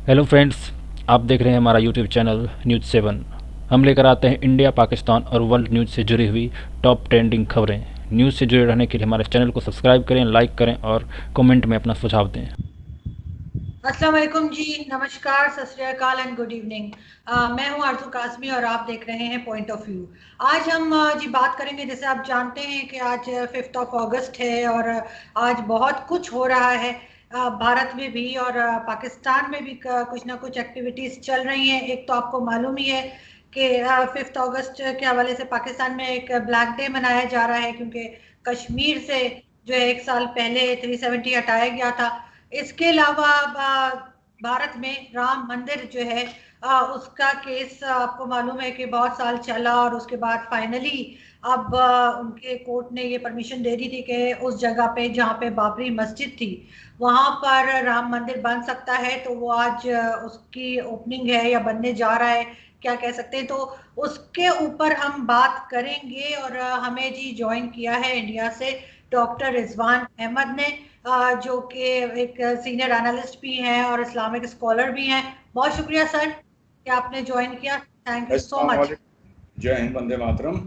Hello friends, आप देख रहे हैं हमारा यूट्यूब चैनल न्यूज़ 7। हम लेकर आते हैं इंडिया, पाकिस्तान और वर्ल्ड न्यूज़ से जुड़ी हुई टॉप ट्रेंडिंग खबरें। न्यूज़ से जुड़े रहने के लिए हमारे चैनल को सब्सक्राइब करें, लाइक करें और कमेंट में अपना सुझाव दें। अस्सलाम वालेकुम जी, नमस्कार, सत श्री अकाल एंड गुड इवनिंग। मैं हूं आरजू कासमी और आप देख रहे हैं पॉइंट ऑफ व्यू। आज हम जी बात करेंगे, जैसे आप जानते हैं कि आज 5 अगस्त है और आज बहुत कुछ हो रहा है भारत में भी और पाकिस्तान में भी कुछ ना कुछ एक्टिविटीज़ चल रही हैं। एक तो आपको मालूम ही है कि 5 अगस्त के हवाले से पाकिस्तान में एक ब्लैक डे मनाया जा रहा है, क्योंकि कश्मीर से जो है 1 साल पहले 370 हटाया गया था। इसके अलावा भारत में राम मंदिर जो है उसका केस आपको मालूम है कि बहुत साल चला और उसके बाद फाइनली अब उनके कोर्ट ने ये परमिशन दे दी थी कि उस जगह पे जहाँ पे बाबरी मस्जिद थी वहां पर राम मंदिर बन सकता है। तो वो आज उसकी ओपनिंग है या बनने जा रहा है, क्या कह सकते हैं। तो उसके ऊपर हम बात करेंगे और हमें जी ज्वाइन किया है इंडिया से डॉक्टर रिजवान अहमद ने, जो कि एक सीनियर एनालिस्ट भी हैं और इस्लामिक स्कॉलर भी हैं। बहुत शुक्रिया सर कि आपने ज्वाइन किया, थैंक यू सो अस्सलाम मच। वालेकुम। जय हिंद, वंदे मातरम।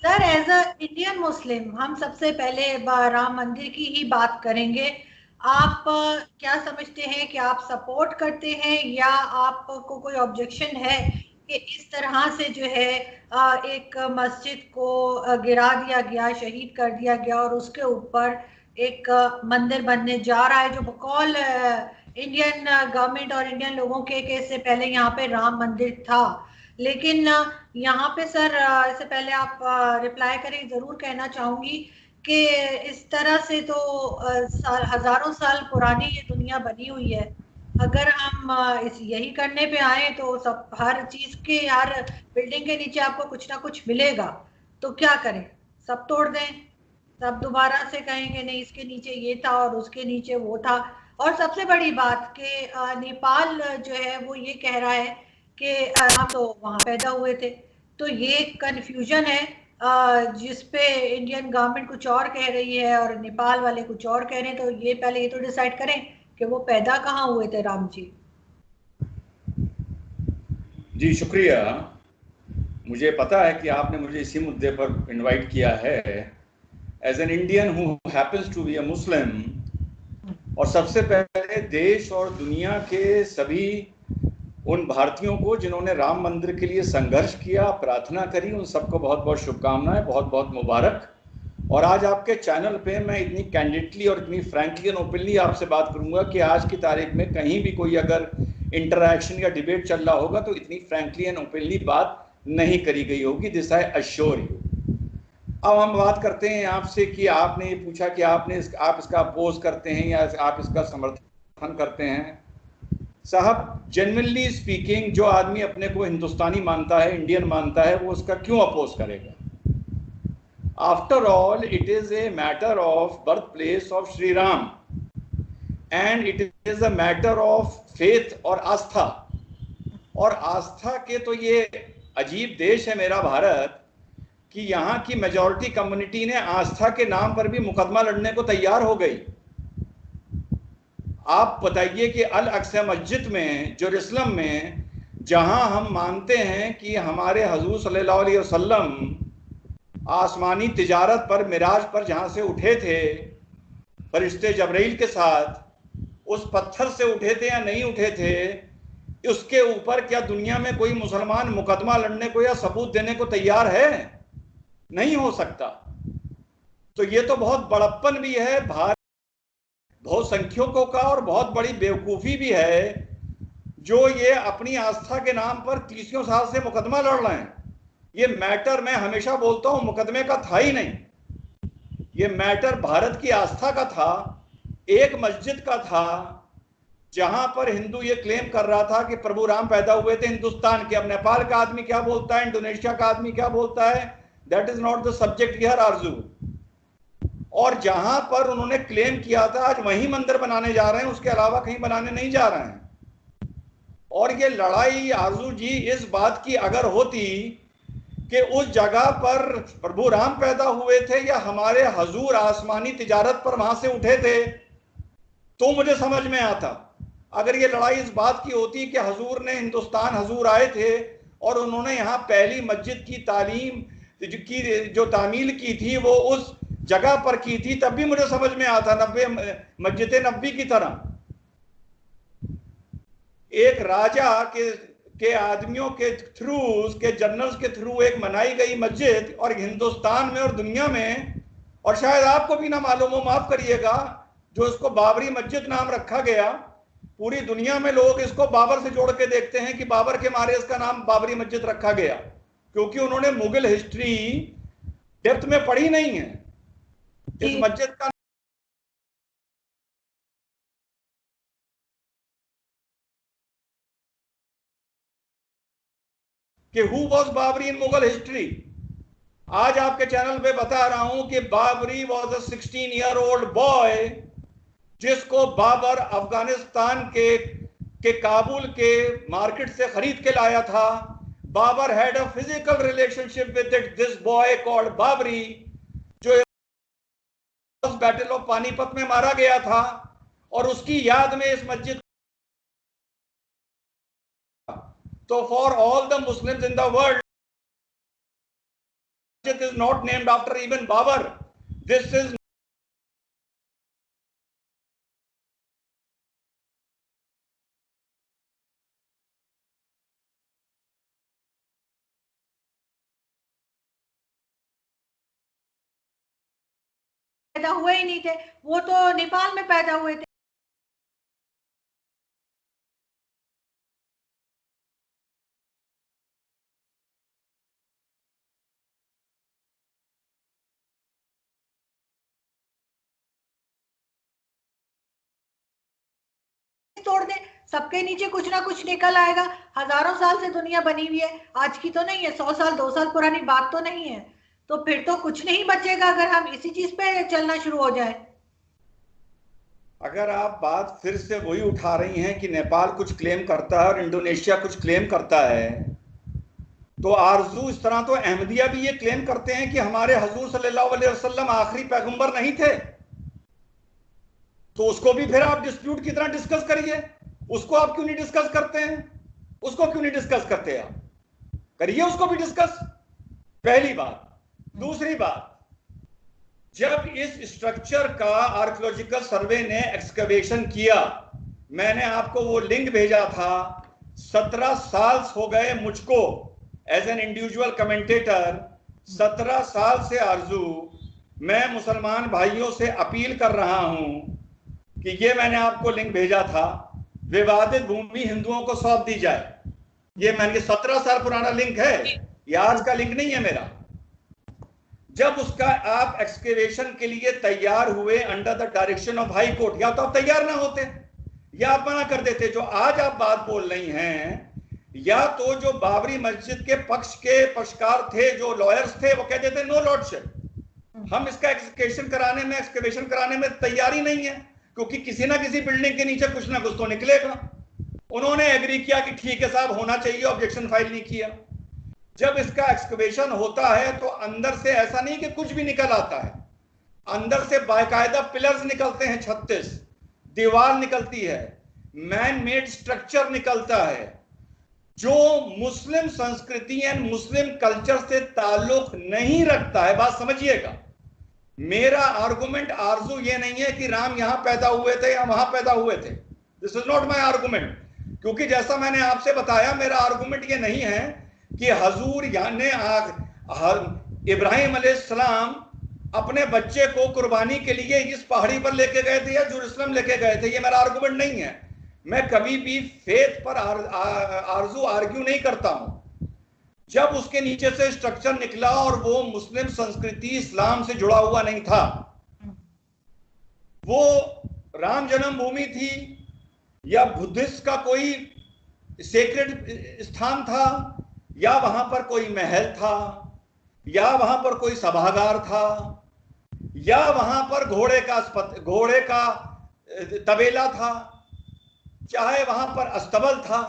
Sir, as a Indian Muslim हम सबसे पहले राम मंदिर की ही बात करेंगे। आप क्या समझते हैं कि आप सपोर्ट करते हैं या आपको कोई ऑब्जेक्शन है कि इस तरह से जो है एक मस्जिद को गिरा दिया गया, शहीद कर दिया गया और उसके ऊपर एक मंदिर बनने जा रहा है, जो बकौल इंडियन गवर्नमेंट और इंडियन लोगों के इससे पहले यहाँ पे राम मंदिर था। लेकिन यहाँ पे सर, इससे पहले आप रिप्लाई करें, ज़रूर कहना चाहूँगी कि इस तरह से तो साल हज़ारों साल पुरानी ये दुनिया बनी हुई है। अगर हम इस यही करने पे आए तो सब हर चीज़ के, हर बिल्डिंग के नीचे आपको कुछ ना कुछ मिलेगा। तो क्या करें, सब तोड़ दें, सब दोबारा से कहेंगे नहीं इसके नीचे ये था और उसके नीचे वो था। और सबसे बड़ी बात कि नेपाल जो है वो ये कह रहा है कि हम तो वहाँ पैदा हुए थे। तो ये कन्फ्यूजन है जिस पे इंडियन गवर्नमेंट कुछ और कह रही है और नेपाल वाले कुछ और कह रहे हैं। तो ये पहले ये तो डिसाइड करें कि वो पैदा कहाँ हुए थे राम जी। जी शुक्रिया। मुझे पता है कि आपने मुझे इसी मुद्दे पर इनवाइट किया है as an Indian who happens to be a Muslim. और सबसे पहले देश और दुनिया के सभी उन भारतीयों को जिन्होंने राम मंदिर के लिए संघर्ष किया, प्रार्थना करी, उन सबको बहुत बहुत शुभकामनाएं, बहुत बहुत मुबारक। और आज आपके चैनल पे मैं इतनी कैंडिडली और इतनी फ्रैंकली एंड ओपनली आपसे बात करूंगा कि आज की तारीख में कहीं भी कोई अगर इंटरैक्शन या डिबेट चल रहा होगा तो इतनी फ्रैंकली एंड ओपनली बात नहीं करी गई होगी। This I assure you. अब हम बात करते हैं आपसे कि आपने ये पूछा कि आप इसका अपोज करते हैं या आप इसका समर्थन करते हैं। साहब, जेन्युइनली स्पीकिंग, जो आदमी अपने को हिंदुस्तानी मानता है, इंडियन मानता है, वो उसका क्यों अपोज करेगा? After all it is a matter of birth place of Shri Ram and it is a matter of faith और आस्था। और आस्था के तो ये अजीब देश है मेरा भारत कि यहाँ की मेजॉरिटी कम्युनिटी ने आस्था के नाम पर भी मुकदमा लड़ने को तैयार हो गई। आप बताइए कि अल अक्सा मस्जिद में, जेरूसलम में, जहां हम मानते हैं कि हमारे हजूर सल्लल्लाहु अलैहि वसल्लम आसमानी तिजारत पर, मिराज पर जहां से उठे थे फरिश्ते जबरील के साथ, उस पत्थर से उठे थे या नहीं उठे थे, उसके ऊपर क्या दुनिया में कोई मुसलमान मुकदमा लड़ने को या सबूत देने को तैयार है? नहीं हो सकता। तो ये तो बहुत बड़प्पन भी है भारत बहुसंख्यकों का और बहुत बड़ी बेवकूफ़ी भी है जो ये अपनी आस्था के नाम पर 30 साल से मुकदमा लड़ रहे हैं। ये मैटर, मैं हमेशा बोलता हूं, मुकदमे का था ही नहीं। ये मैटर भारत की आस्था का था, एक मस्जिद का था जहां पर हिंदू ये क्लेम कर रहा था कि प्रभु राम पैदा हुए थे हिंदुस्तान के। अब नेपाल का आदमी क्या बोलता है, इंडोनेशिया का आदमी क्या बोलता है, that is not the subject here आरजू। और जहां पर उन्होंने क्लेम किया था आज वहीं मंदिर बनाने जा रहे हैं, उसके अलावा कहीं बनाने नहीं जा रहे हैं। और ये लड़ाई आरजू जी इस बात की अगर होती कि उस जगह पर प्रभु राम पैदा हुए थे या हमारे हजूर आसमानी तिजारत पर वहां से उठे थे, तो मुझे समझ में आता। अगर ये लड़ाई इस बात की होती कि हजूर ने हिंदुस्तान, हजूर आए थे और उन्होंने यहाँ पहली मस्जिद की तालीम की जो तामील की थी वो उस जगह पर की थी, तब भी मुझे समझ में आता, मस्जिद नबी की तरह एक राजा के आदमियों के थ्रू, उसके जनरल्स के थ्रू एक बनाई गई मस्जिद, और हिंदुस्तान में और दुनिया में, और शायद आपको भी ना मालूम हो, माफ करिएगा, जो इसको बाबरी मस्जिद नाम रखा गया, पूरी दुनिया में लोग इसको बाबर से जोड़ के देखते हैं कि बाबर के मारे इसका नाम बाबरी मस्जिद रखा गया, क्योंकि उन्होंने मुगल हिस्ट्री डेप्थ में पढ़ी नहीं है। इस मस्जिद का कि who was Babri in Mughal history. आज आपके चैनल पे बता रहा हूं कि Babri was a 16-year-old boy जिसको बाबर अफगानिस्तान के काबुल के मार्केट से खरीद के लाया था। Babur had a physical relationship with this boy called Babri, जो बैटल ऑफ पानीपत में मारा गया था, और उसकी याद में इस मस्जिद, तो for all the Muslims in the world, it is not named after even Babar. This is पैदा हुए ही नहीं थे, वो तो नेपाल में पैदा हुए थे। तोड़ दे, सबके नीचे कुछ ना कुछ निकल आएगा। हजारों साल से दुनिया बनी हुई है, आज की तो नहीं है, 100 साल 2 साल पुरानी बात तो नहीं है, तो फिर तो कुछ नहीं बचेगा अगर हम इसी चीज पे चलना शुरू हो जाए। अगर आप बात फिर से वही उठा रही हैं कि नेपाल कुछ क्लेम करता है और इंडोनेशिया कुछ क्लेम करता है, तो आरजू इस तरह तो अहमदिया भी ये क्लेम करते हैं कि हमारे हजूर सल्लल्लाहु अलैहि वसल्लम आखिरी पैगंबर नहीं थे, तो उसको भी फिर आप डिस्प्यूट की तरह डिस्कस करिए। उसको आप क्यों नहीं डिस्कस करते हैं? उसको क्यों नहीं डिस्कस करते? आप करिए उसको भी डिस्कस, पहली बात। दूसरी बात, जब इस स्ट्रक्चर का आर्कियोलॉजिकल सर्वे ने एक्सकवेशन किया, मैंने आपको वो लिंक भेजा था, 17 साल हो गए मुझको एज एन इंडिविजुअल कमेंटेटर, 17 साल से आरजू मैं मुसलमान भाइयों से अपील कर रहा हूं कि ये मैंने आपको लिंक भेजा था, विवादित भूमि हिंदुओं को सौंप दी जाए। ये मैंने 17 साल पुराना लिंक है, ये आज का लिंक नहीं है मेरा। जब उसका आप एक्सकेवेशन के लिए तैयार हुए under the direction of high court, या तो आप तैयार ना होते या आप मना कर देते। जो आज आप बात बोल रही हैं, या तो जो बाबरी मस्जिद के पक्ष के पक्षकार थे, जो लॉयर्स थे, वो कहते थे नो लॉर्डशिप, हम इसका एक्सकेवेशन कराने में तैयारी नहीं है, क्योंकि किसी ना किसी बिल्डिंग के नीचे कुछ ना कुछ तो निकलेगा। उन्होंने एग्री किया कि ठीक है साहब, होना चाहिए, ऑब्जेक्शन फाइल नहीं किया। जब इसका एक्सकवेशन होता है तो अंदर से ऐसा नहीं कि कुछ भी निकल आता है, अंदर से बाकायदा पिलर्स निकलते हैं, 36 दीवार निकलती है, मैन मेड स्ट्रक्चर निकलता है, जो मुस्लिम संस्कृति एंड मुस्लिम कल्चर से ताल्लुक नहीं रखता है। बात समझिएगा, मेरा आर्गुमेंट आरजू ये नहीं है कि राम यहां पैदा हुए थे या वहां पैदा हुए थे, this is not my argument. क्योंकि जैसा मैंने आपसे बताया, मेरा आर्गुमेंट ये नहीं है कि हजूर यानी इब्राहिम अलैहिस्सलाम अपने बच्चे को कुर्बानी के लिए इस पहाड़ी पर लेके गए थे या जेरूसलम लेके गए थे, ये मेरा आर्गुमेंट नहीं है। मैं कभी भी फेथ पर आरजू आर्ग्यू नहीं करता हूं। जब उसके नीचे से स्ट्रक्चर निकला और वो मुस्लिम संस्कृति इस्लाम से जुड़ा हुआ नहीं था, वो राम जन्मभूमि थी या बुद्धिस्ट का कोई सेक्रेड स्थान था, या वहां पर कोई महल था, या वहां पर कोई सभागार था, या वहां पर घोड़े का तबेला था, चाहे वहां पर अस्तबल था,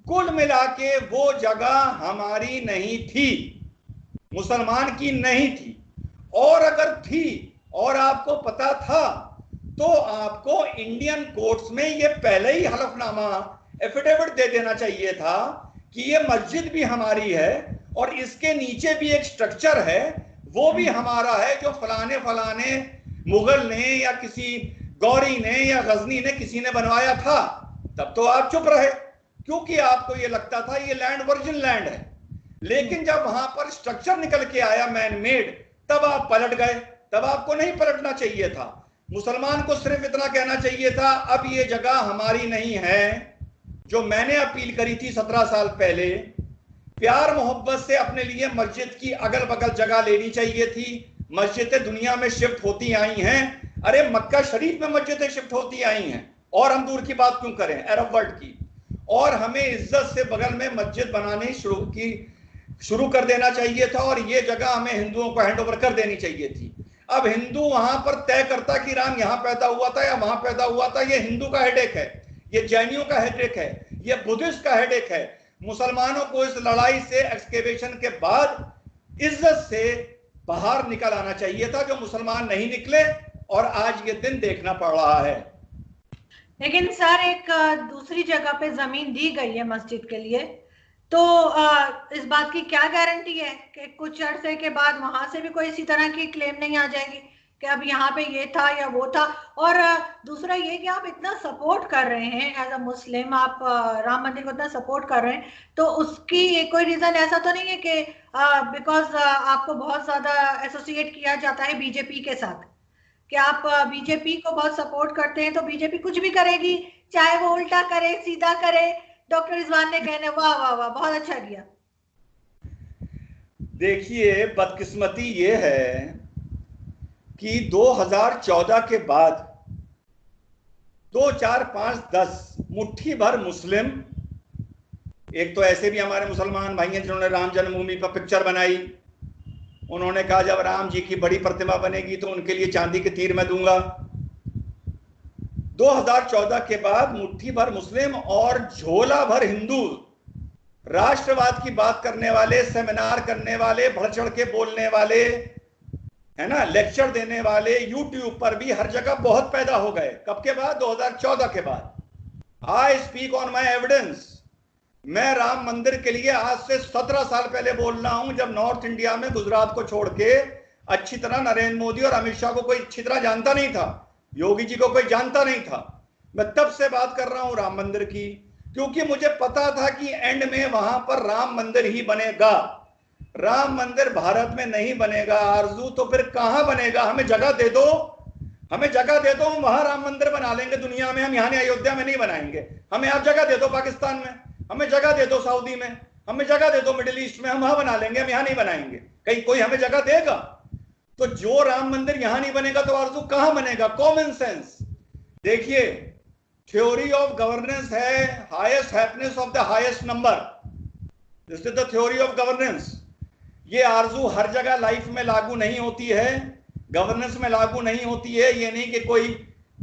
कुल मिला के वो जगह हमारी नहीं थी, मुसलमान की नहीं थी। और अगर थी और आपको पता था तो आपको इंडियन कोर्ट्स में ये पहले ही हलफनामा एफिडेविट दे देना चाहिए था कि ये मस्जिद भी हमारी है और इसके नीचे भी एक स्ट्रक्चर है, वो भी हमारा है, जो फलाने फलाने मुगल ने या किसी गौरी ने या गजनी ने किसी ने बनवाया था। तब तो आप चुप रहे क्योंकि आपको ये लगता था ये लैंड वर्जिन लैंड है। लेकिन जब वहां पर स्ट्रक्चर निकल के आया मैन मेड, तब आप पलट गए। तब आपको नहीं पलटना चाहिए था। मुसलमान को सिर्फ इतना कहना चाहिए था, अब ये जगह हमारी नहीं है। जो मैंने अपील करी थी 17 साल पहले, प्यार मोहब्बत से अपने लिए मस्जिद की अगल बगल जगह लेनी चाहिए थी। मस्जिदें दुनिया में शिफ्ट होती आई हैं। अरे मक्का शरीफ में मस्जिदें शिफ्ट होती आई हैं, और हम दूर की बात क्यों करें, अरब वर्ल्ड की। और हमें इज्जत से बगल में मस्जिद बनानी शुरू कर देना चाहिए था, और ये जगह हमें हिंदुओं को हैंड ओवर कर देनी चाहिए थी। अब हिंदू वहां पर तय करता कि राम यहां पैदा हुआ था या वहां पैदा हुआ था, ये हिंदू का हेडेक है, ये जैनियों का हेडेक है, ये बुद्धिस्ट का हेडेक है। मुसलमानों को इस लड़ाई से एक्सकेवेशन के बाद इज्जत से बाहर निकल आना चाहिए था, जो मुसलमान नहीं निकले, और आज ये दिन देखना पड़ रहा है। लेकिन सर एक दूसरी जगह पे जमीन दी गई है मस्जिद के लिए, तो इस बात की क्या गारंटी है कि कुछ अरसे के बाद वहां से भी कोई इसी तरह की क्लेम नहीं आ जाएगी कि अब यहाँ पे ये था या वो था। और दूसरा ये कि आप इतना सपोर्ट कर रहे हैं एज अ मुस्लिम, आप राम मंदिर को इतना सपोर्ट कर रहे हैं, तो उसकी कोई रीजन ऐसा तो नहीं है कि बिकॉज आपको बहुत ज्यादा एसोसिएट किया जाता है बीजेपी के साथ, कि आप बीजेपी को बहुत सपोर्ट करते हैं, तो बीजेपी कुछ भी करेगी, चाहे वो उल्टा करे सीधा करे। डॉक्टर रिजवान ने कहने वाह वाह वाह बहुत अच्छा किया। देखिए, बदकिस्मती ये है कि 2014 के बाद 2, 4, 5, 10 मुट्ठी भर मुस्लिम, एक तो ऐसे भी हमारे मुसलमान भाई हैं जिन्होंने राम जन्मभूमि पर पिक्चर बनाई। उन्होंने कहा जब राम जी की बड़ी प्रतिमा बनेगी तो उनके लिए चांदी के तीर मैं दूंगा। 2014 के बाद मुट्ठी भर मुस्लिम और झोला भर हिंदू, राष्ट्रवाद की बात करने वाले, सेमिनार करने वाले, बढ़ चढ़ के बोलने वाले, है ना, लेक्चर देने वाले, यूट्यूब पर भी हर जगह बहुत पैदा हो गए। कब के बाद? 2014 के बाद। I speak on my evidence. मैं राम मंदिर के लिए आज से 17 साल पहले बोल रहा हूं, जब नॉर्थ इंडिया में गुजरात को छोड़ के अच्छी तरह नरेंद्र मोदी और अमित शाह को कोई अच्छी तरह जानता नहीं था, योगी जी को कोई जानता नहीं था। मैं तब से बात कर रहा हूं राम मंदिर की, क्योंकि मुझे पता था कि एंड में वहां पर राम मंदिर ही बनेगा। राम मंदिर भारत में नहीं बनेगा आरजू, तो फिर कहां बनेगा? हमें जगह दे दो, हमें जगह दे दो, हम वहां राम मंदिर बना लेंगे दुनिया में। हम यहां अयोध्या में नहीं बनाएंगे। हमें आप जगह दे दो पाकिस्तान में, हमें जगह दे दो सऊदी में, हमें जगह दे दो मिडिल ईस्ट में, हम वहां बना लेंगे, हम यहां नहीं बनाएंगे। कहीं कोई हमें जगह देगा? तो जो राम मंदिर यहां नहीं बनेगा तो आरजू कहां बनेगा? Common sense. देखिए, थ्योरी ऑफ गवर्नेंस है highest happiness of the highest number. This is the theory of governance. ये आरजू हर जगह लाइफ में लागू नहीं होती है, गवर्नेंस में लागू नहीं होती है। ये नहीं कि कोई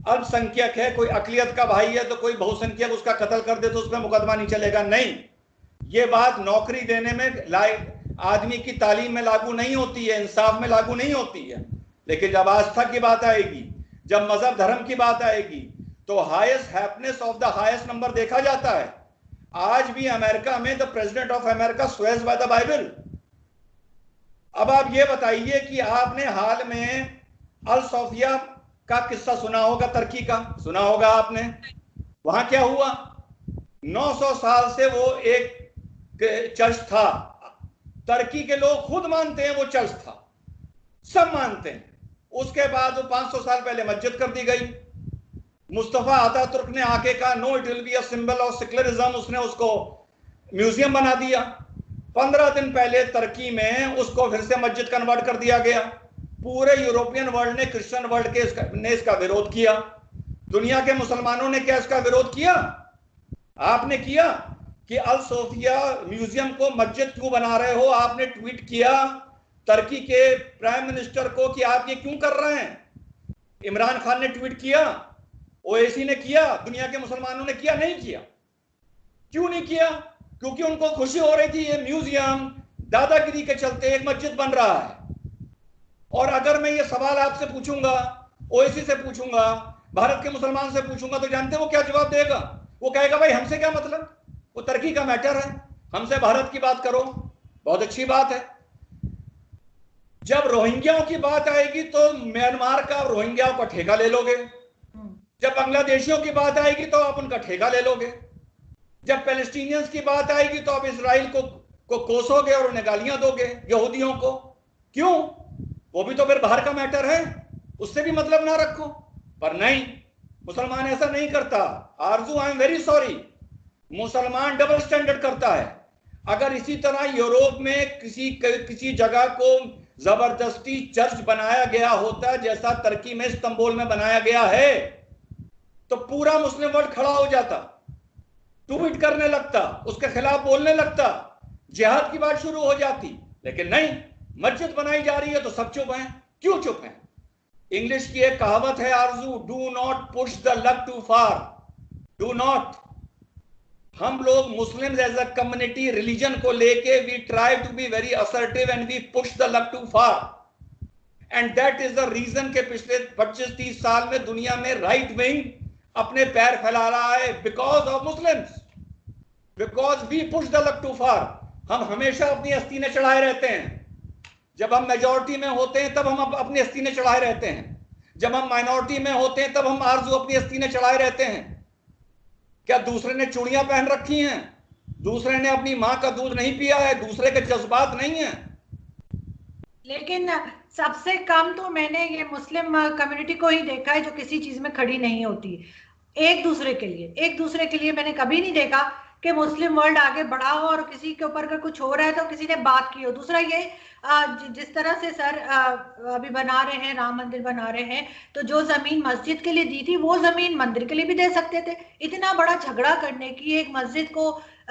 अल्पसंख्यक है, कोई अकलियत का भाई है तो कोई बहुसंख्यक उसका कत्ल कर दे तो उस पर मुकदमा नहीं चलेगा। नहीं, ये बात नौकरी देने में, आदमी की तालीम में लागू नहीं होती है, इंसाफ में लागू नहीं होती है। लेकिन जब आस्था की बात आएगी, जब मजहब धर्म की बात आएगी, तो highest happiness of the highest number देखा जाता है। आज भी अमेरिका में the president of America swears by the Bible. अब आप ये बताइए कि आपने हाल में अल सोफिया का किस्सा सुना होगा, तुर्की का सुना होगा आपने। वहां क्या हुआ? 900 साल से वो एक चर्च था। तुर्की के लोग खुद मानते हैं वो चर्च था, सब मानते हैं। उसके बाद वो 500 साल पहले मस्जिद कर दी गई। मुस्तफा अतातुर्क ने आके कहा no it will be a symbol of secularism, उसने उसको म्यूजियम बना दिया। 15 दिन पहले तुर्की में उसको फिर से मस्जिद कन्वर्ट कर दिया गया। पूरे यूरोपियन वर्ल्ड ने, क्रिश्चियन वर्ल्ड ने इसका विरोध किया। दुनिया के मुसलमानों ने क्या इसका विरोध किया? आपने किया कि अल सोफिया म्यूजियम को मस्जिद क्यों बना रहे हो? आपने ट्वीट किया तुर्की के प्राइम मिनिस्टर को कि आप ये क्यों कर रहे हैं। इमरान खान ने ट्वीट किया, ओएसी ने किया, दुनिया के मुसलमानों ने किया? नहीं किया। क्यों नहीं किया? क्योंकि उनको खुशी हो रही थी ये म्यूजियम दादागिरी के चलते एक मस्जिद बन रहा है। और अगर मैं ये सवाल आपसे पूछूंगा, ओएसी से पूछूंगा, भारत के मुसलमान से पूछूंगा तो जानते हैं वो क्या जवाब देगा? वो कहेगा भाई हमसे क्या मतलब, वो तरक्की का मैटर है, हमसे भारत की बात करो, बहुत अच्छी बात है। जब रोहिंग्याओं की बात आएगी तो म्यांमार का रोहिंग्याओं का ठेका ले लोगे, जब बांग्लादेशियों की बात आएगी तो आप उनका ठेका ले लोगे, जब पैलेस्टीनियंस की बात आएगी तो आप इसराइल को कोसोगे और उन्हें गालियां दोगे, यहूदियों को। क्यों? वो भी तो फिर बाहर का मैटर है, उससे भी मतलब ना रखो। पर नहीं, मुसलमान ऐसा नहीं करता। आरजू, आई एम वेरी सॉरी, मुसलमान डबल स्टैंडर्ड करता है। अगर इसी तरह यूरोप में किसी जगह को जबरदस्ती चर्च बनाया गया होता जैसा तुर्की में इस्तांबुल में बनाया गया है, तो पूरा मुस्लिम वर्ल्ड खड़ा हो जाता, ट्वीट करने लगता, उसके खिलाफ बोलने लगता, जिहाद की बात शुरू हो जाती। लेकिन नहीं, मस्जिद बनाई जा रही है तो सब चुप हैं। क्यों चुप हैं? इंग्लिश की एक कहावत है Arzoo, do not push the luck too far, do not. हम लोग Muslim as a community religion को लेके we try to be very assertive and we push the luck too far, and that is the reason के पिछले 25-30 साल में दुनिया में राइट विंग अपने पैर फैला रहा है, because of Muslims, because we push the luck too far. हम हमेशा अपनी अस्तीनें चढ़ाए रहते हैं। जब हम मेजॉरिटी में होते हैं तब हम अपनी अस्तीनें चढ़ाए रहते हैं, जब हम माइनॉरिटी में होते हैं तब हम आरजू अपनी अस्तीनें चढ़ाए रहते हैं। क्या दूसरे ने चूड़ियां पहन रखी हैं, दूसरे ने अपनी मां का दूध नहीं पिया है, दूसरे के जज्बात नहीं है? लेकिन सबसे कम तो मैंने ये मुस्लिम कम्युनिटी को ही देखा है जो किसी चीज में खड़ी नहीं होती एक दूसरे के लिए। एक दूसरे के लिए मैंने कभी नहीं देखा कि मुस्लिम वर्ल्ड आगे बढ़ा हो और किसी के ऊपर अगर कुछ हो रहा है तो किसी ने बात की हो। दूसरा ये जिस तरह से सर अभी बना रहे हैं, राम मंदिर बना रहे हैं, तो जो जमीन मस्जिद के लिए दी थी वो जमीन मंदिर के लिए भी दे सकते थे। इतना बड़ा झगड़ा करने की, एक मस्जिद को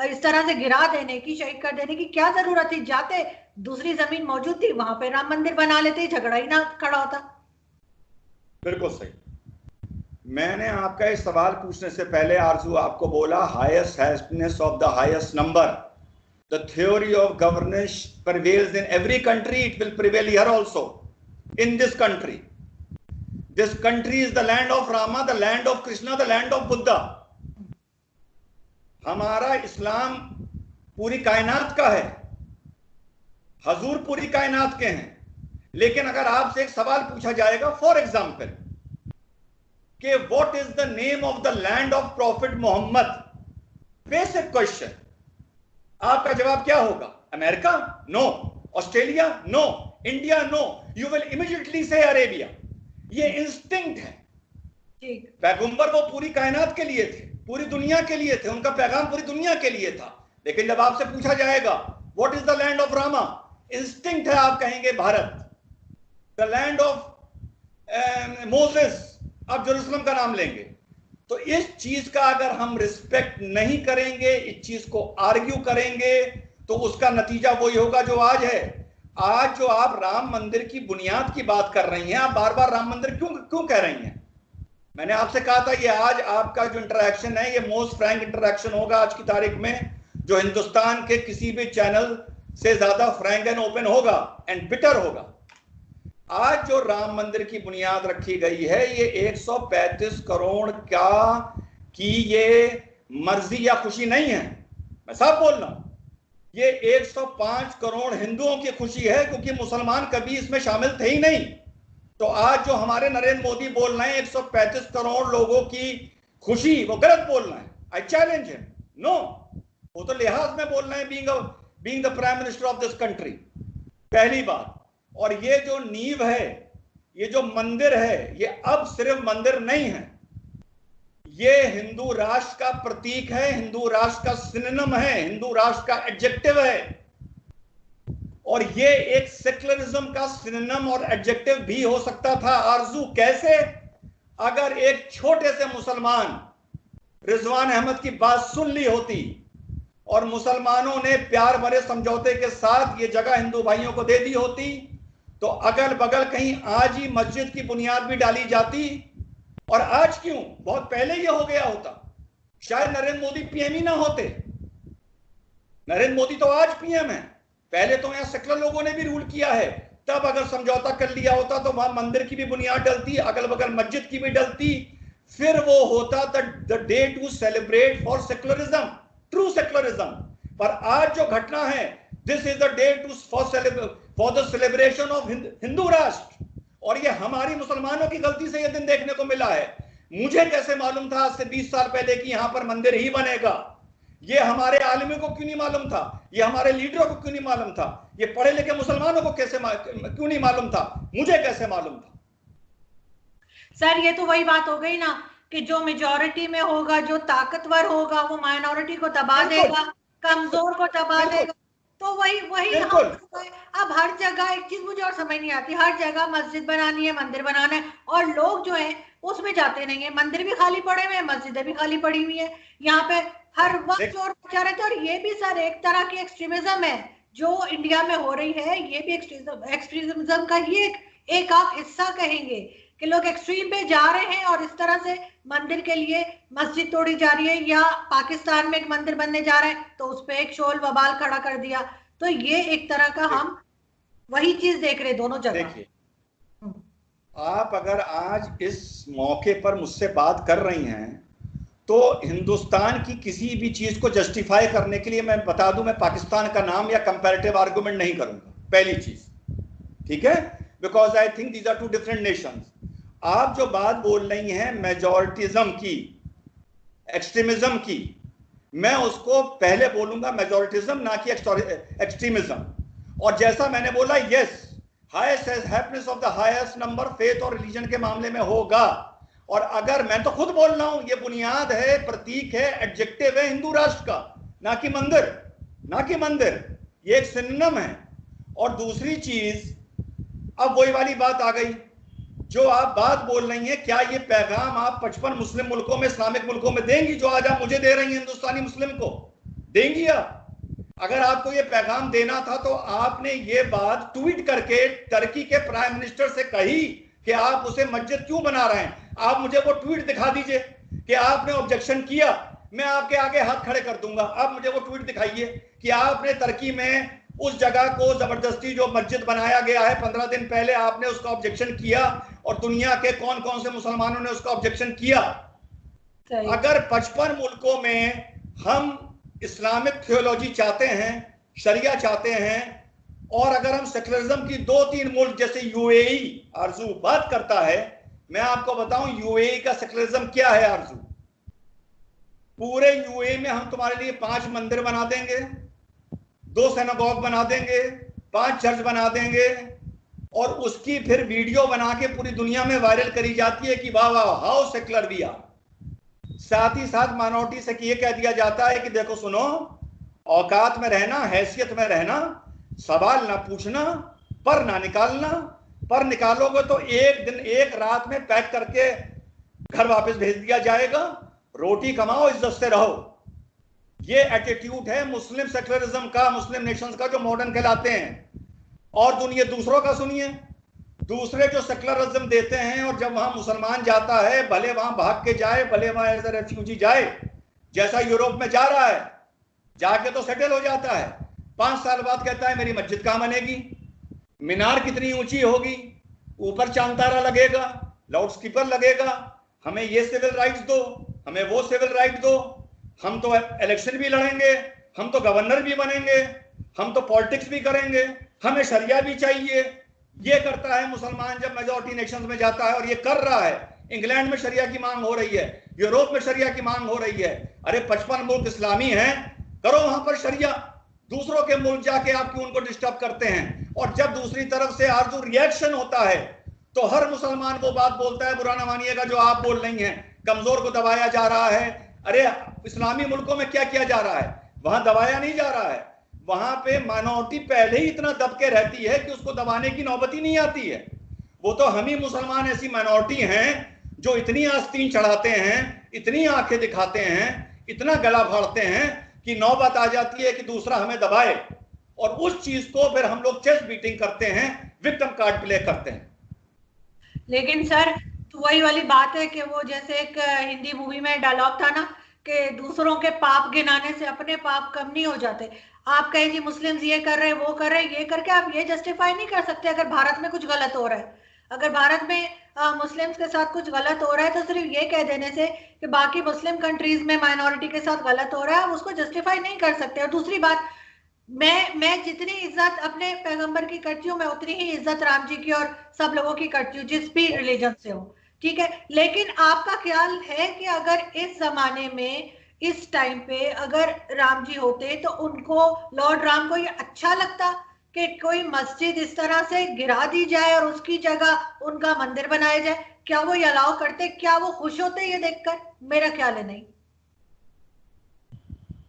इस तरह से गिरा देने की, शहीद कर देने की क्या जरूरत थी? जाते, दूसरी जमीन मौजूद थी, वहां पे राम मंदिर बना लेते, झगड़ा ही ना खड़ा होता। बिल्कुल सही। मैंने आपका इस सवाल पूछने से पहले आरजू आपको बोला, highest happiness of the highest number, the theory of governance prevails in every country, it will prevail here also in this country. This country is the land of Rama, the land of Krishna, the land of Buddha. हमारा इस्लाम पूरी कायनात का है, हजूर पूरी कायनात के हैं। लेकिन अगर आपसे एक सवाल पूछा जाएगा, फॉर एग्जाम्पल, कि what is the name of the land of prophet Muhammad, basic question, आपका जवाब क्या होगा? America? No. Australia? No. India? No. You will immediately say Arabia. ये इंस्टिंक्ट है। पैगंबर वो पूरी कायनात के लिए थे, पूरी दुनिया के लिए थे, उनका पैगाम पूरी दुनिया के लिए था। लेकिन जब आपसे पूछा जाएगा what is the land of Rama, instinct है, आप कहेंगे Bharat. The land of Moses, आप जेरूसलम का नाम लेंगे। तो इस चीज का अगर हम रिस्पेक्ट नहीं करेंगे, इस चीज को आर्ग्यू करेंगे, तो उसका नतीजा वही होगा जो आज है। आज जो आप राम मंदिर की बुनियाद की बात कर रही हैं, आप बार बार राम मंदिर क्यों कह रही हैं? मैंने आपसे कहा था ये आज आपका जो इंटरेक्शन है, ये मोस्ट फ्रैंक इंटरेक्शन होगा आज की तारीख में, जो हिंदुस्तान के किसी भी चैनल से ज्यादा फ्रैंक एंड ओपन होगा एंड बिटर होगा। आज जो राम मंदिर की बुनियाद रखी गई है, ये 135 करोड़ की ये मर्जी या खुशी नहीं है, मैं साफ बोल रहा हूं। ये 105 करोड़ हिंदुओं की खुशी है, क्योंकि मुसलमान कभी इसमें शामिल थे ही नहीं। तो आज जो हमारे नरेंद्र मोदी बोल रहे हैं 135 करोड़ लोगों की खुशी, वो गलत बोल रहे हैं। आई चैलेंज हिम, नो, वो तो लिहाज में बोल रहे हैं, being the prime minister of this country, पहली बात। और ये जो नींव है, ये जो मंदिर है, ये अब सिर्फ मंदिर नहीं है, ये हिंदू राष्ट्र का प्रतीक है, हिंदू राष्ट्र का सिनोनिम है, हिंदू राष्ट्र का एडजेक्टिव है। और ये एक सेक्युलरिज्म का सिनोनिम और एडजेक्टिव भी हो सकता था आरजू। कैसे? अगर एक छोटे से मुसलमान रिजवान अहमद की बात सुन ली होती और मुसलमानों ने प्यार भरे समझौते के साथ ये जगह हिंदू भाइयों को दे दी होती, तो अगल बगल कहीं आज ही मस्जिद की बुनियाद भी डाली जाती। और आज क्यों, बहुत पहले ये हो गया होता, शायद नरेंद्र मोदी पीएम ही ना होते। नरेंद्र मोदी तो आज पीएम है, पहले तो यहां सेकुलर लोगों ने भी रूल किया है। तब अगर समझौता कर लिया होता तो वहां मंदिर की भी बुनियाद डलती, अगल बगल मस्जिद की भी डलती, फिर वो होता the day to celebrate for secularism, true secularism. पर आज जो घटना है, this is the day to for the celebration of Hindu Rashtra, और ये हमारी मुसलमानों की गलती से ये दिन देखने को मिला है। मुझे कैसे मालूम था आज से 20 साल पहले कि यहां पर मंदिर ही बनेगा? ये हमारे आलिमों को क्यों नहीं मालूम था? ये हमारे लीडरों को क्यों नहीं मालूम था? ये पढ़े लिखे मुसलमानों को कैसे क्यों नहीं मालूम था? मुझे कैसे मालूम था? सर ये तो वही बात हो गई ना कि जो मेजॉरिटी में होगा, जो ताकतवर होगा, वो माइनॉरिटी को दबा देगा, कमजोर को दबा देगा। तो वही वही हम, अब हर जगह एक चीज मुझे और समझ नहीं आती, हर जगह मस्जिद बनानी है, मंदिर बनाना है, और लोग जो है उसमें जाते नहीं है। मंदिर भी खाली पड़े हुए हैं, मस्जिदें भी खाली पड़ी हुई है, यहाँ पे हर वक्त चोर मचा रहे थे। और ये भी सर एक तरह की एक्सट्रीमिज्म है जो इंडिया में हो रही है। ये भी एक्सट्रीमिज्म का ही एक आप हिस्सा कहेंगे कि लोग एक्सट्रीम पे जा रहे हैं और इस तरह से मंदिर के लिए मस्जिद तोड़ी जा रही है, या पाकिस्तान में एक मंदिर बनने जा रहा है तो उस पर एक शोल वबाल खड़ा कर दिया। तो ये एक तरह का हम वही चीज देख रहे दोनों जगह। देखिए, आप अगर आज इस मौके पर मुझसे बात कर रही हैं तो हिंदुस्तान की किसी भी चीज को जस्टिफाई करने के लिए मैं बता दूं, मैं पाकिस्तान का नाम या कंपैरेटिव आर्गुमेंट नहीं करूंगा, पहली चीज, ठीक है? Because I think these are two different nations. आप जो बात बोल रही हैं मेजॉरिटिज्म की, एक्सट्रीमिज्म की, मैं उसको पहले बोलूंगा मेजॉरिटिज्म, ना कि एक्सट्रीमिज्म। और जैसा मैंने बोला, yes, highest happiness of the highest number faith और रिलीजन के मामले में होगा। और अगर मैं तो खुद बोल रहा हूं, ये बुनियाद है, प्रतीक है, एडजेक्टिव है हिंदू राष्ट्र का, ना कि मंदिर, ना कि मंदिर, ये एक सिनोनिम है। और दूसरी चीज, अब वही वाली बात आ गई जो आप बात बोल रही हैं, क्या ये पैगाम आप 55 मुस्लिम मुल्कों में, इस्लामिक मुल्कों में देंगी जो आज आप मुझे दे रही हैं, हिंदुस्तानी मुस्लिम को देंगी आप? अगर आपको ये पैगाम देना था तो आपने ये बात ट्वीट करके टर्की के प्राइम मिनिस्टर से कही कि आप उसे मस्जिद क्यों बना रहे हैं। आप मुझे वो ट्वीट दिखा दीजिए कि आपने ऑब्जेक्शन किया, मैं आपके आगे हाथ खड़े कर दूंगा। आप मुझे वो ट्वीट दिखाइए कि आपने टर्की में उस जगह को जबरदस्ती जो मस्जिद बनाया गया है 15 दिन पहले, आपने उसका ऑब्जेक्शन किया, और दुनिया के कौन कौन से मुसलमानों ने उसका ऑब्जेक्शन किया। अगर 55 मुल्कों में हम इस्लामिक थियोलॉजी चाहते हैं, शरिया चाहते हैं, और अगर हम सेक्युलरिज्म की 2-3 मुल्क जैसे यूएई आरजू बात करता है, मैं आपको बताऊं यूएई का सेक्युलरिज्म क्या है आरजू। पूरे यूएई में हम तुम्हारे लिए 5 मंदिर बना देंगे, 2 सिनेगॉग बना देंगे, 5 चर्च बना देंगे, और उसकी फिर वीडियो बना के पूरी दुनिया में वायरल करी जाती है कि वाह वाह हाउ सेक्युलर वी आर। साथ ही साथ माइनॉरिटी से ये कह दिया जाता है कि देखो सुनो, औकात में रहना, हैसियत में रहना, सवाल ना पूछना, पर ना निकालना, पर निकालोगे तो एक दिन एक रात में पैक करके घर वापस भेज दिया जाएगा। रोटी कमाओ, इज्जत से रहो। ये एटीट्यूड है मुस्लिम सेक्युलरिज्म का, मुस्लिम नेशंस का, जो मॉडर्न कहलाते हैं। और दुनिया दूसरों का सुनिए, दूसरे जो सेक्युलरिज्म देते हैं, और जब वहां मुसलमान जाता है, भले वहां भाग के जाए, भले वहां एज ए रेफ्यूजी जाए, जैसा यूरोप में जा रहा है, जाके तो सेटल हो जाता है, 5 साल बाद कहता है मेरी मस्जिद कहां बनेगी, मीनार कितनी ऊंची होगी, ऊपर चांद तारा लगेगा, लाउड स्पीकर लगेगा, हमें ये सिविल राइट्स दो, हमें वो सिविल राइट दो, हम तो इलेक्शन भी लड़ेंगे, हम तो गवर्नर भी बनेंगे, हम तो पॉलिटिक्स भी करेंगे, हमें शरिया भी चाहिए। ये करता है मुसलमान जब मेजॉरिटी नेशंस में जाता है, और ये कर रहा है। इंग्लैंड में शरिया की मांग हो रही है, यूरोप में शरिया की मांग हो रही है। अरे 55 मुल्क इस्लामी हैं, करो वहां पर शरिया। दूसरों के मुल्क जाके आप क्यों उनको डिस्टर्ब करते हैं? और जब दूसरी तरफ से आरजू रिएक्शन होता है तो हर मुसलमान वो बात बोलता है, बुरा ना मानिएगा, जो आप बोल रही हैं, कमजोर को दबाया जा रहा है। अरे इस्लामी मुल्कों में क्या किया जा रहा है? वहां दबाया नहीं जा रहा है, वहां पे माइनॉरिटी पहले ही इतना दबके रहती है कि उसको दबाने की नौबत ही नहीं आती है। वो तो हम ही मुसलमान ऐसी माइनॉरिटी हैं जो इतनी आस्तीन चढ़ाते हैं, इतनी आंखें दिखाते हैं, इतना गला फाड़ते हैं कि नौबत आ जाती है कि दूसरा हमें दबाए, और उस चीज को फिर हम लोग चेस्ट बीटिंग करते हैं, विक्टिम कार्ड प्ले करते हैं। लेकिन सर तो वही वाली बात है कि वो जैसे एक हिंदी मूवी में डायलॉग था ना कि दूसरों के पाप गिनाने से अपने पाप कम नहीं हो जाते। आप कहें जी मुस्लिम्स ये कर रहे हैं, वो कर रहे हैं, ये करके आप ये जस्टिफाई नहीं कर सकते अगर भारत में कुछ गलत हो रहा है। अगर भारत में मुस्लिम्स के साथ कुछ गलत हो रहा है तो सिर्फ ये कह देने से कि बाकी मुस्लिम कंट्रीज में माइनॉरिटी के साथ गलत हो रहा है, आप उसको जस्टिफाई नहीं कर सकते। और दूसरी बात, मैं जितनी इज्जत अपने पैगंबर की करती हूँ, मैं उतनी ही इज्जत राम जी की और सब लोगों की करती हूँ जिस भी रिलीजन से हो, ठीक है। लेकिन आपका ख्याल है कि अगर इस जमाने में, इस टाइम पे अगर राम जी होते तो उनको, लॉर्ड राम को ये अच्छा लगता कि कोई मस्जिद इस तरह से गिरा दी जाए और उसकी जगह उनका मंदिर बनाया जाए? क्या वो ये अलाउ करते? क्या वो खुश होते ये देखकर? मेरा ख्याल है नहीं।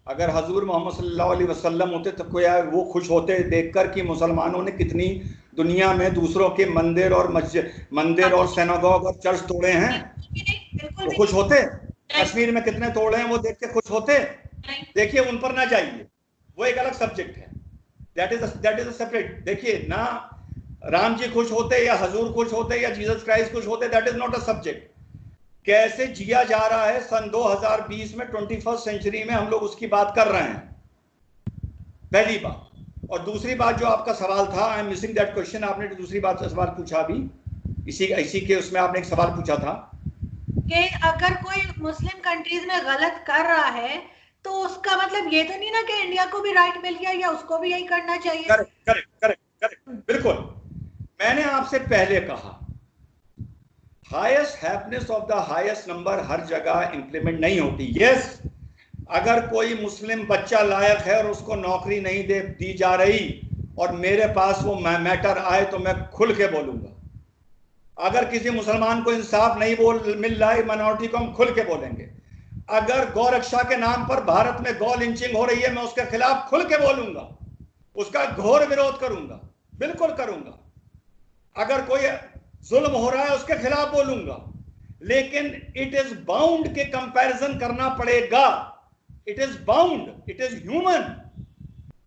अगर हजूर मोहम्मद सल्लल्लाहु अलैहि वसल्लम होते तो क्या वो खुश होते देखकर कि मुसलमानों ने कितनी दुनिया में दूसरों के मंदिर और मस्जिद, मंदिर और सिनेगॉग और चर्च तोड़े हैं? बिल्कुल वो भी खुश होते? नहीं। कश्मीर में कितने तोड़े हैं वो देख के खुश होते? नहीं। देखिए, उन पर ना जाइए, वो एक अलग सब्जेक्ट है। That is separate. देखिए ना, राम जी खुश होते या हजूर खुश होते या जीसस क्राइस्ट खुश होते, that is not a subject. कैसे जिया जा रहा है सन 2020 में, 21st सेंचुरी में, हम लोग उसकी बात कर रहे हैं, पहली बात। और दूसरी बात जो आपका सवाल था, I am missing that question, आपने जो दूसरी बात सवाल पूछा अभी, इसी के उसमें आपने एक सवाल पूछा था कि अगर कोई मुस्लिम कंट्रीज में गलत कर रहा है तो उसका मतलब ये तो नहीं ना कि इंडिया को भी राइट मिल गया या उसको भी यही करना चाहिए। करेक्ट करेक्ट करेक्ट करेक्ट, बिल्कुल। मैंने आपसे पहले कहा, highest happiness of the highest number हर जगह इंप्लीमेंट नहीं होती। यस, अगर कोई मुस्लिम बच्चा लायक है और उसको नौकरी नहीं दी जा रही और मेरे पास वो मैटर आए तो मैं खुल के बोलूंगा। अगर किसी मुसलमान को इंसाफ नहीं मिल रहा है माइनॉरिटी को, हम खुल के बोलेंगे। अगर गौ रक्षा के नाम पर भारत में गौ लिंचिंग हो रही है, मैं उसके खिलाफ खुल के बोलूंगा, उसका घोर विरोध करूंगा, बिल्कुल करूंगा। अगर कोई जुल्म हो रहा है उसके खिलाफ बोलूंगा। लेकिन इट इज बाउंड के कंपैरिजन करना पड़ेगा, it is bound, it is human.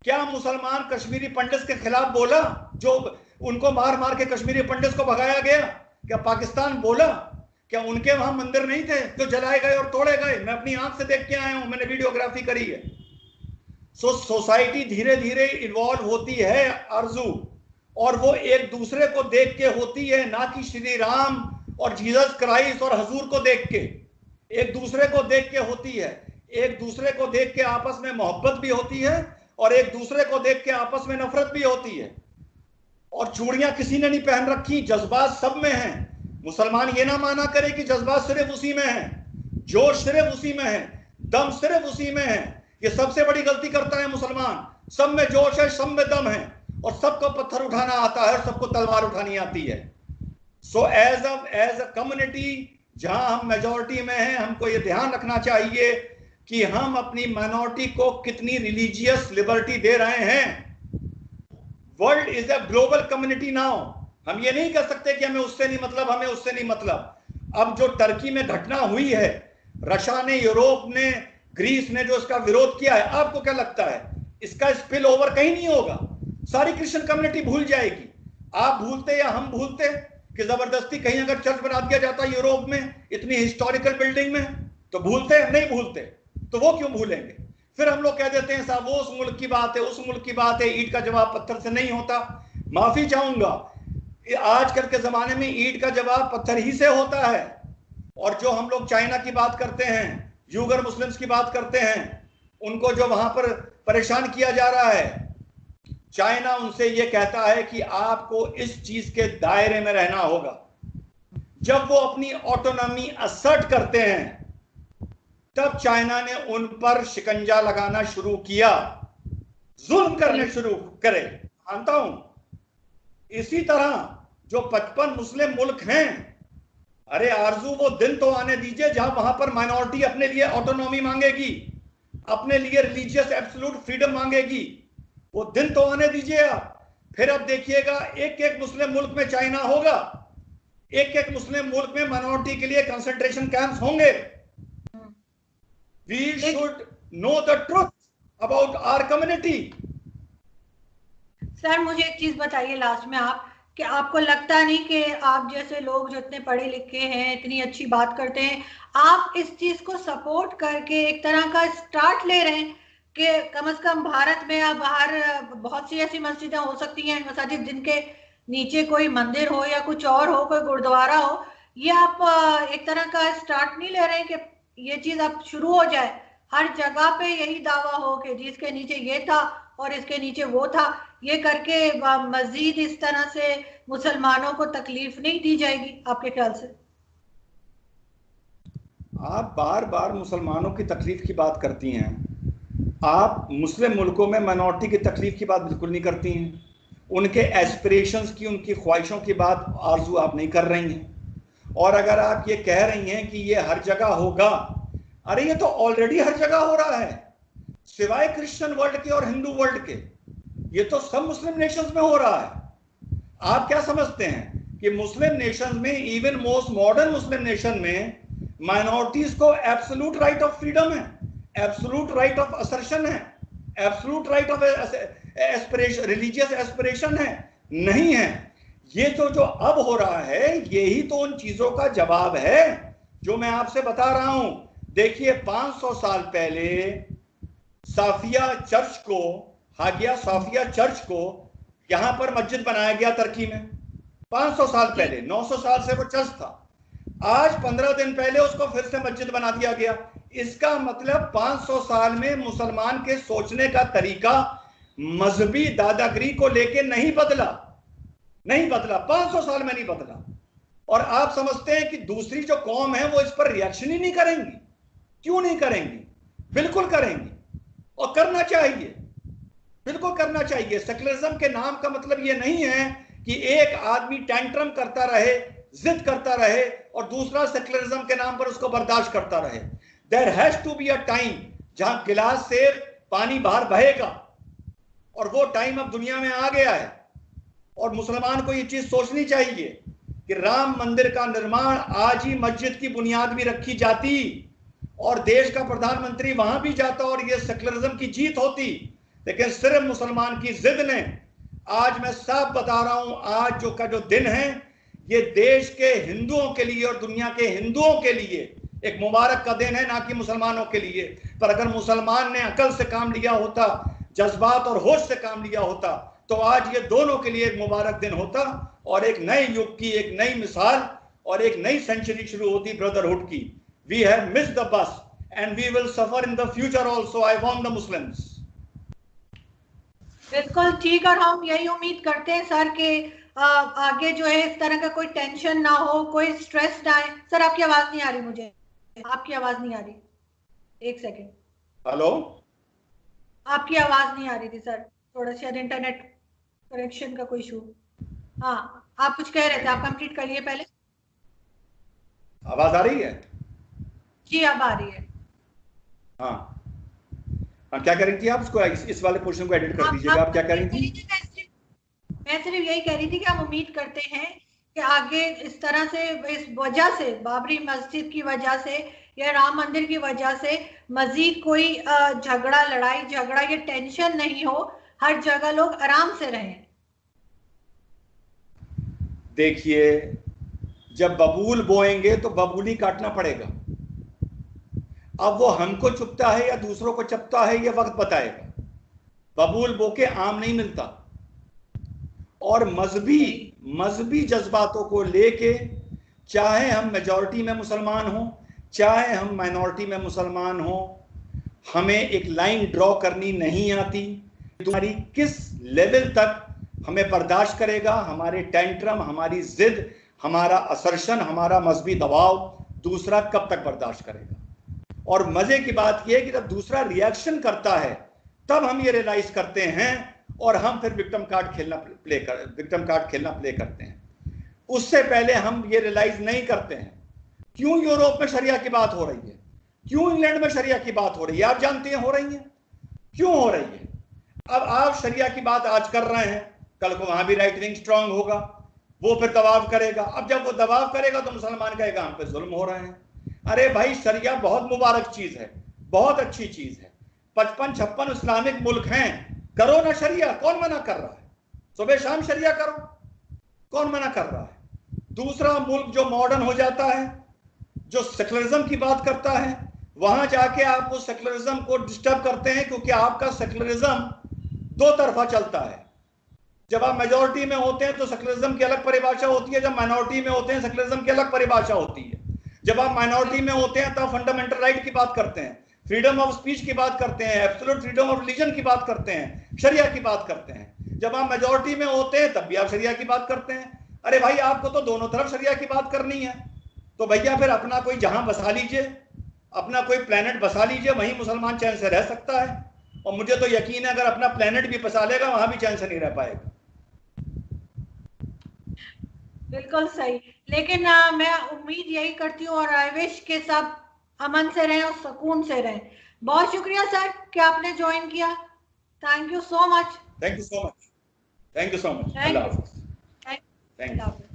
क्या मुसलमान कश्मीरी पंडित के खिलाफ बोला जो उनको मार मार के कश्मीरी पंडित को भगाया गया? क्या पाकिस्तान बोला? क्या उनके वहां मंदिर नहीं थे जो जलाए गए और तोड़े गए? मैं अपनी आंख से देख के आया हूं, मैंने वीडियोग्राफी करी है। सोसाइटी धीरे धीरे इन्वॉल्व होती है आरजू, और वो एक दूसरे को देख के होती है, ना कि श्री राम और जीसस क्राइस्ट और हजूर को देख के। एक दूसरे को देख के होती है, एक दूसरे को देख के आपस में मोहब्बत भी होती है और एक दूसरे को देख के आपस में नफरत भी होती है। और चूड़ियां किसी ने नहीं पहन रखी, जज्बात सब में हैं। मुसलमान ये ना माना करे कि जज्बात सिर्फ उसी में है, जोश सिर्फ उसी में है, दम सिर्फ उसी में है। ये सबसे बड़ी गलती करता है मुसलमान। सब में जोश है, सब में दम है, और सबको पत्थर उठाना आता है और सबको तलवार उठानी आती है। सो एज अ कम्युनिटी जहां हम मेजॉरिटी में हैं, हमको ये ध्यान रखना चाहिए कि हम अपनी माइनॉरिटी को कितनी रिलीजियस लिबर्टी दे रहे हैं। World is a global community now. हम ये नहीं कह सकते कि हमें उससे नहीं मतलब, हमें उससे नहीं मतलब। अब जो टर्की में घटना हुई है, रशिया ने, यूरोप ने, ग्रीस ने जो इसका विरोध किया है, आपको क्या लगता है इसका स्पिल ओवर कहीं नहीं होगा? सारी क्रिश्चियन कम्युनिटी भूल जाएगी। आप भूलते या हम भूलते कि जबरदस्ती कहीं अगर चर्च बना दिया जाता यूरोप में, इतनी हिस्टोरिकल बिल्डिंग में, तो भूलते? नहीं भूलते। तो वो क्यों भूलेंगे? फिर हम लोग कह देते हैं साहब वो उस मुल्क की बात है, उस मुल्क की बात है, ईंट का जवाब पत्थर से नहीं होता। माफी चाहूंगा, आजकल के जमाने में ईंट का जवाब पत्थर ही से होता है। और जो हम लोग चाइना की बात करते हैं, यूगर मुस्लिम्स की बात करते हैं, उनको जो वहां पर परेशान किया जा रहा है, चाइना उनसे यह कहता है कि आपको इस चीज के दायरे में रहना होगा। जब वो अपनी ऑटोनॉमी असर्ट करते हैं, तब चाइना ने उन पर शिकंजा लगाना शुरू किया, जुल्म करने शुरू करे। मानता हूं इसी तरह जो 55 मुस्लिम मुल्क हैं, अरे आरजू वो दिन तो आने दीजिए जहां वहां पर माइनॉरिटी अपने लिए ऑटोनॉमी मांगेगी, अपने लिए रिलीजियस एब्सोल्यूट फ्रीडम मांगेगी। वो दिन तो आने दीजिए आप। फिर अब देखिएगा एक एक मुस्लिम मुल्क में चाइना होगा, एक एक मुस्लिम मुल्क में माइनॉरिटी के लिए कंसंट्रेशन कैंप्स होंगे। We should know the truth about our community. Sir मुझे एक चीज बताइए लास्ट में आप, कि आपको लगता नहीं कि आप जैसे लोग जो इतने पढ़े लिखे हैं, इतनी अच्छी बात करते हैं, आप इस चीज को सपोर्ट करके एक तरह का स्टार्ट ले रहे हैं कि कम से कम भारत में या बाहर बहुत सी ऐसी मस्जिदें हो सकती हैं, मसाजिद जिनके नीचे कोई मंदिर हो या कुछ और हो, कोई गुरुद्वारा हो, ये आप एक तरह का स्टार्ट नहीं ले रहे हैं कि ये चीज अब शुरू हो जाए, हर जगह पे यही दावा हो कि जिसके नीचे ये था और इसके नीचे वो था, ये करके मजीद इस तरह से मुसलमानों को तकलीफ नहीं दी जाएगी आपके ख्याल से? आप बार बार मुसलमानों की तकलीफ की बात करती हैं, आप मुस्लिम मुल्कों में माइनॉरिटी की तकलीफ की बात बिल्कुल नहीं करती हैं, उनके एस्पिरेशंस की, उनकी ख्वाहिशों की बात आरजू आप नहीं कर रही हैं। और अगर आप ये कह रही हैं कि ये हर जगह होगा, अरे ये तो ऑलरेडी हर जगह हो रहा है, सिवाय क्रिश्चियन वर्ल्ड के और हिंदू वर्ल्ड के, ये तो सब मुस्लिम नेशंस में हो रहा है। आप क्या समझते हैं कि मुस्लिम नेशंस में, इवन मोस्ट मॉडर्न मुस्लिम नेशन में, माइनॉरिटीज को एब्सोल्यूट राइट ऑफ फ्रीडम है, एब्सोल्यूट राइट ऑफ असर्शन है, absolute right of aspiration, religious aspiration है? नहीं है। ये तो जो अब हो रहा है, यही तो उन चीजों का जवाब है जो मैं आपसे बता रहा हूं। देखिए 500 साल पहले साफिया चर्च को, हागिया साफिया चर्च को यहां पर मस्जिद बनाया गया तुर्की में, 500 साल पहले। 900 साल से वो चर्च था, आज 15 दिन पहले उसको फिर से मस्जिद बना दिया गया। इसका मतलब 500 साल में मुसलमान के सोचने का तरीका मजहबी दादागिरी को लेके नहीं बदला, नहीं बदला, 500 साल में नहीं बदला। और आप समझते हैं कि दूसरी जो कौम है वो इस पर रिएक्शन ही नहीं करेंगी? क्यों नहीं करेंगी? बिल्कुल करेंगी, और करना चाहिए, बिल्कुल करना चाहिए। सेकुलरिज्म के नाम का मतलब ये नहीं है कि एक आदमी टेंट्रम करता रहे, जिद करता रहे, और दूसरा सेकुलरिज्म के नाम पर उसको बर्दाश्त करता रहे। There has to be a time जहां गिलास से पानी बाहर बहेगा, और वो टाइम अब दुनिया में आ गया है। और मुसलमान को ये चीज सोचनी चाहिए कि राम मंदिर का निर्माण, आज ही मस्जिद की बुनियाद भी रखी जाती और देश का प्रधानमंत्री वहां भी जाता और ये सेकुलरिज्म की जीत होती, लेकिन सिर्फ मुसलमान की जिद ने, आज मैं साफ बता रहा हूं, आज जो दिन है, ये देश के हिंदुओं के लिए और दुनिया के हिंदुओं के लिए एक मुबारक का दिन है, ना कि मुसलमानों के लिए। पर अगर मुसलमान ने अकल से काम लिया होता, जज्बात और होश से काम लिया होता, तो आज ये दोनों के लिए एक मुबारक दिन होता और एक नए युग की, एक नई मिसाल और एक नई सेंचुरी शुरू होती ब्रदरहुड की। We have missed the bus and we will suffer in the future also. I warn the Muslims. बिल्कुल ठीक, और हम यही उम्मीद करते हैं सर कि आगे जो है इस तरह का कोई टेंशन ना हो, कोई स्ट्रेस ना आए। सर आपकी आवाज नहीं आ रही, मुझे आपकी आवाज नहीं आ रही, एक सेकेंड। हेलो, आपकी आवाज नहीं आ रही थी सर, थोड़ा सा इंटरनेट कनेक्शन का कोई इशू। हाँ, आप कुछ कह रहे थे, आप कंप्लीट करिए पहले। आवाज आ रही है? जी अब आ रही है। हाँ, क्या कह रही थी आप? उसको इस वाले पोर्शन को एडिट कर दीजिएगा। आप क्या कह रही थी? मैं सिर्फ यही कह रही थी कि हम उम्मीद करते हैं कि आगे इस तरह से, इस वजह से, बाबरी मस्जिद की वजह से या राम मंदिर की वजह से मजीद कोई झगड़ा, लड़ाई झगड़ा, ये टेंशन नहीं हो, हर जगह लोग आराम से रहें। देखिए, जब बबूल बोएंगे तो बबूली काटना पड़ेगा। अब वो हमको चुपता है या दूसरों को चपता है, ये वक्त बताएगा। बबूल बो के आम नहीं मिलता। और मजहबी जज्बातों को लेके, चाहे हम मेजॉरिटी में मुसलमान हो, चाहे हम माइनॉरिटी में मुसलमान हो, हमें एक लाइन ड्रॉ करनी नहीं आती। तुम्हारी किस लेवल तक हमें बर्दाश्त करेगा, हमारे टेंट्रम, हमारी जिद, हमारा असर्शन, हमारा मजहबी दबाव दूसरा कब तक बर्दाश्त करेगा। और मजे की बात यह है कि जब दूसरा रिएक्शन करता है तब हम ये रियलाइज करते हैं और हम फिर विक्टिम कार्ड खेलना प्ले करते हैं। उससे पहले हम ये रियलाइज नहीं करते हैं। क्यों यूरोप में शरिया की बात हो रही है, क्यों इंग्लैंड में शरिया की बात हो रही है? आप जानते हैं हो रही है, क्यों हो रही है? अब आप शरिया की बात आज कर रहे हैं, कल को वहां भी राइट विंग स्ट्रांग होगा, वो फिर दबाव करेगा। अब जब वो दबाव करेगा तो मुसलमान कहेगा हम पे जुल्म हो रहे हैं। अरे भाई, शरिया बहुत मुबारक चीज है, बहुत अच्छी चीज है। 55-56 इस्लामिक मुल्क हैं, करो ना शरिया, कौन मना कर रहा है? सुबह शाम शरिया करो, कौन मना कर रहा है? दूसरा मुल्क जो मॉडर्न हो जाता है, जो सेकुलरिज्म की बात करता है, वहां जाके आप उस सेकुलरिज्म को डिस्टर्ब करते हैं, क्योंकि आपका सेकुलरिज्म दो तरफा चलता है। जब आप मेजोरिटी में होते हैं तो सेकुलरिज्म की अलग परिभाषा होती है, जब माइनॉरिटी में होते हैं सेकुलरिज्म की अलग परिभाषा होती है। जब आप माइनॉरिटी में होते हैं तब फंडामेंटल राइट की बात करते हैं, फ्रीडम ऑफ स्पीच की बात करते हैं, एब्सोल्यूट फ्रीडम ऑफ रिलीजन की बात करते हैं, शरिया की बात करते हैं। जब आप मेजोरिटी में होते हैं तब भी आप शरिया की बात करते हैं। अरे भाई, आपको तो दोनों तरफ शरिया की बात करनी है, तो भैया फिर अपना कोई जहां बसा लीजिए, अपना कोई प्लेनेट बसा लीजिए, वहीं मुसलमान चैन से रह सकता है। और मुझे तो यकीन है अगर अपना प्लेनेट भी बसा लेगा वहां भी चैन से नहीं रह पाएगा। बिल्कुल सही। लेकिन मैं उम्मीद यही करती हूँ और आई विश के सब अमन से रहें और सुकून से रहें। बहुत शुक्रिया सर कि आपने ज्वाइन किया। Thank you so much. Thank you so much. Thank you so much. Thank Allah you. Hafiz. Thank thank you. You.